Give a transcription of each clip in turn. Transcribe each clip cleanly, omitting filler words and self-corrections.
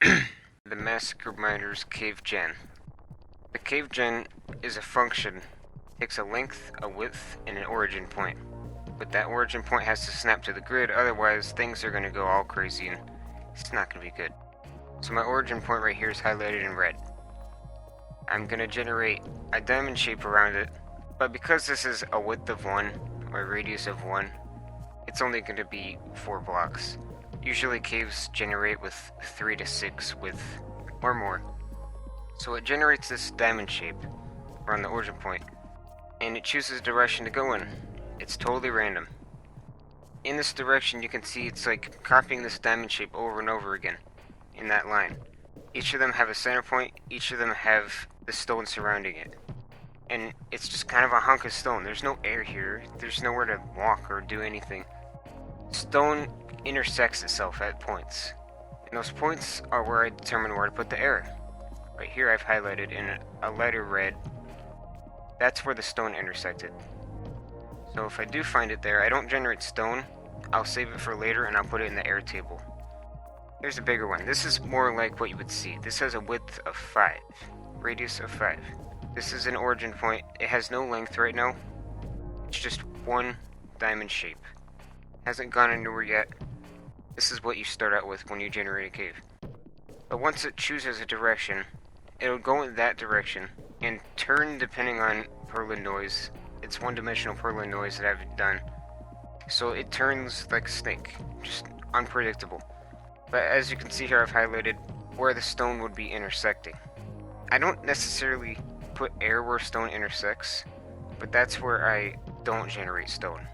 The Massacre Miners Cave Gen. The cave gen is a function. It takes a length, a width, and an origin point. But that origin point has to snap to the grid, otherwise things are going to go all crazy and it's not going to be good. So my origin point right here is highlighted in red. I'm going to generate a diamond shape around it, but because this is a width of 1, or a radius of 1, it's only going to be 4 blocks. Usually caves generate with 3 to 6 width or more. So it generates this diamond shape around the origin point, and it chooses a direction to go in. It's totally random. In this direction you can see it's like copying this diamond shape over and over again in that line. Each of them have a center point, each of them have the stone surrounding it. And it's just kind of a hunk of stone. There's no air here, there's nowhere to walk or do anything. Stone intersects itself at points, and those points are where I determine where to put the air. Right here I've highlighted in a lighter red. That's where the stone intersected. So if I do find it there, I don't generate stone. I'll save it for later and I'll put it in the air table. Here's a bigger one. This is more like what you would see. This has a width of 5, radius of 5. This is an origin point. It has no length right now. It's just one diamond shape. Hasn't gone anywhere yet. This is what you start out with when you generate a cave. But once it chooses a direction, it'll go in that direction and turn depending on purlin noise. It's one-dimensional purlin noise that I've done. So it turns like a snake, just unpredictable. But as you can see here, I've highlighted where the stone would be intersecting. I don't necessarily put air where stone intersects, but that's where I don't generate stone.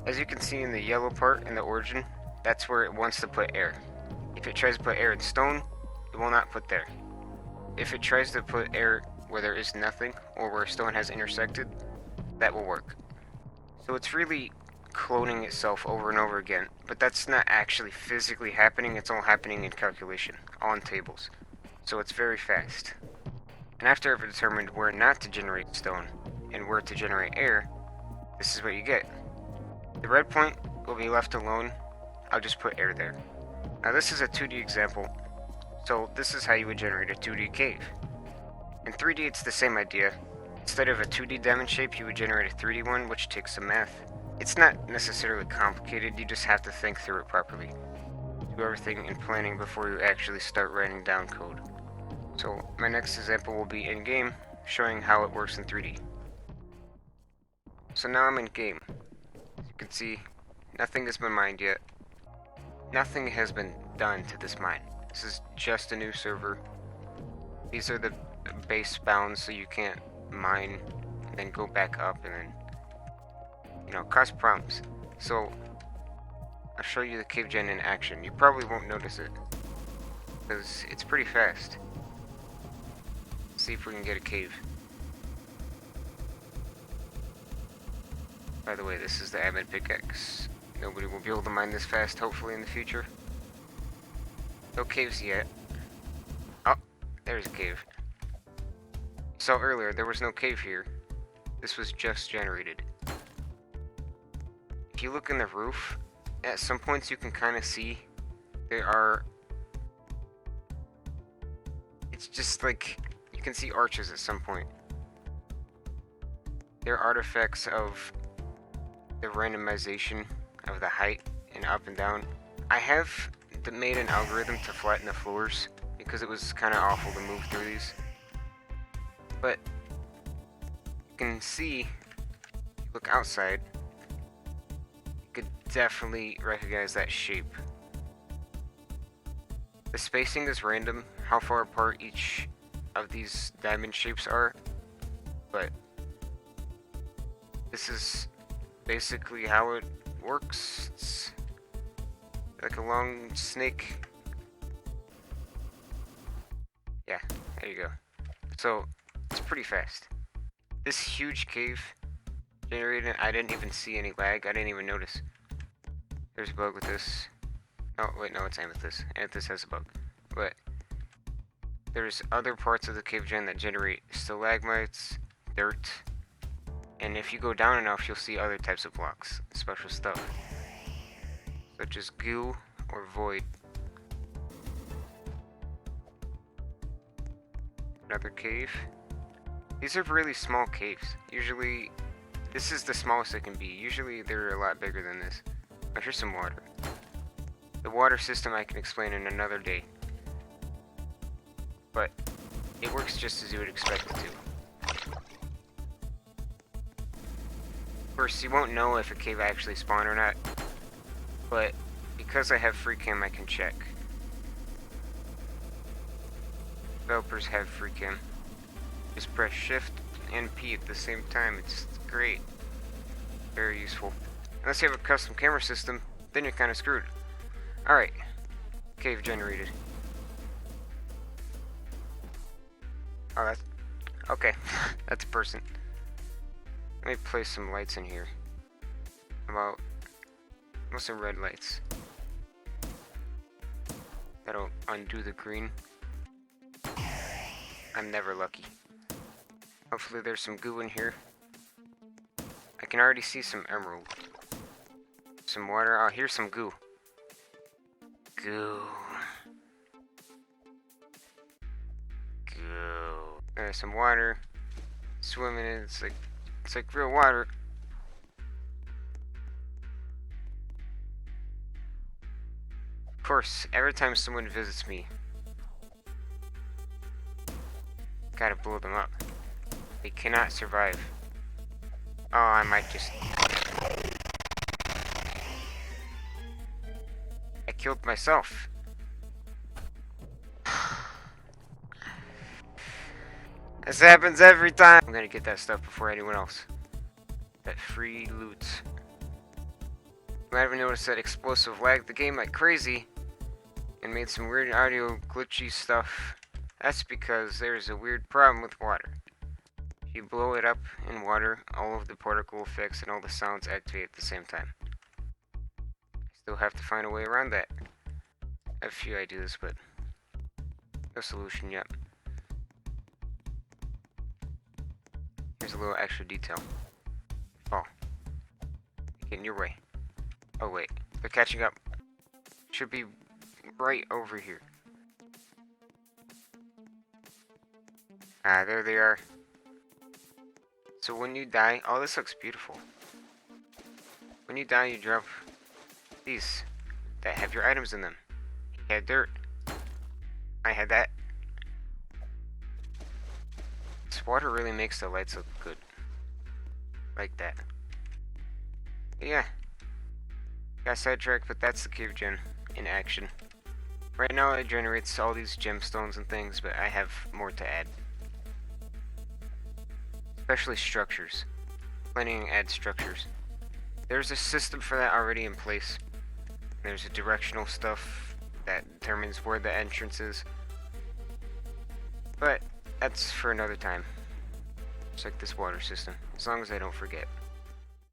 As you can see in the yellow part in the origin, that's where it wants to put air. If it tries to put air in stone, it will not put there. If it tries to put air where there is nothing, or where stone has intersected, that will work. So it's really cloning itself over and over again, but that's not actually physically happening, it's all happening in calculation, on tables. So it's very fast. And after I've determined where not to generate stone, and where to generate air, this is what you get. The red point will be left alone, I'll just put air there. Now this is a 2D example, so this is how you would generate a 2D cave. In 3D it's the same idea. Instead of a 2D diamond shape, you would generate a 3D one, which takes some math. It's not necessarily complicated, you just have to think through it properly. Do everything in planning before you actually start writing down code. So my next example will be in-game, showing how it works in 3D. So now I'm in-game. As you can see, nothing has been mined yet. Nothing has been done to this mine. This is just a new server. These are the base bounds, so you can't mine and then go back up and then, cause problems. So I'll show you the cave gen in action. You probably won't notice it because it's pretty fast. Let's see if we can get a cave. By the way, this is the admin pickaxe. Nobody will be able to mine this fast, hopefully, in the future. No caves yet. Oh, there's a cave. So earlier, there was no cave here. This was just generated. If you look in the roof, at some points you can kind of see there are... It's just like, you can see arches at some point. They're artifacts of the randomization of the height and up and down. I have made an algorithm to flatten the floors because it was kind of awful to move through these. But you can see, if you look outside, you could definitely recognize that shape. The spacing is random, how far apart each of these diamond shapes are, but this is basically how it works. It's like a long snake. Yeah, there you go. So it's pretty fast. This huge cave generated, I didn't even see any lag, I didn't even notice. There's a bug with this. Oh wait, no, it's amethyst. Amethyst has a bug. But there's other parts of the cave gen that generate stalagmites, dirt, and if you go down enough you'll see other types of blocks, special stuff, such as goo or void. Another cave. These are really small caves. Usually, this is the smallest it can be. Usually, they're a lot bigger than this. Oh, here's some water. The water system I can explain in another day. But it works just as you would expect it to. Of course, you won't know if a cave actually spawned or not. But because I have free cam, I can check. Developers have free cam. Just press shift and P at the same time. It's great. Very useful. Unless you have a custom camera system, then you're kind of screwed. Alright. Cave generated. Oh, that's... Okay. That's a person. Let me place some lights in here. About... What's some red lights? That'll undo the green. I'm never lucky. Hopefully there's some goo in here. I can already see some emerald. Some water. Oh, here's some goo. Goo. Goo. There's some water. Swimming in it. It's like real water. Of course, every time someone visits me, gotta blow them up. They cannot survive. Oh, I might just... I killed myself. This happens every time. I'm gonna get that stuff before anyone else. That free loot. You might have noticed that explosive lagged the game like crazy and made some weird audio glitchy stuff. That's because there's a weird problem with water. If you blow it up in water, all of the particle effects and all the sounds activate at the same time. Still have to find a way around that. I have a few ideas, but no solution yet. Here's a little extra detail. Oh. Get in your way. Oh wait, they're catching up. Should be right over here. Ah, there they are. So when you die, oh, this looks beautiful. When you die, you drop these that have your items in them. You had dirt. I had that. This water really makes the lights look good. Like that. But yeah. Got sidetracked, but that's the cave gen in action. Right now it generates all these gemstones and things, but I have more to add. Especially structures. Planning to add structures. There's a system for that already in place. There's a directional stuff that determines where the entrance is. But that's for another time. Just like this water system, as long as I don't forget.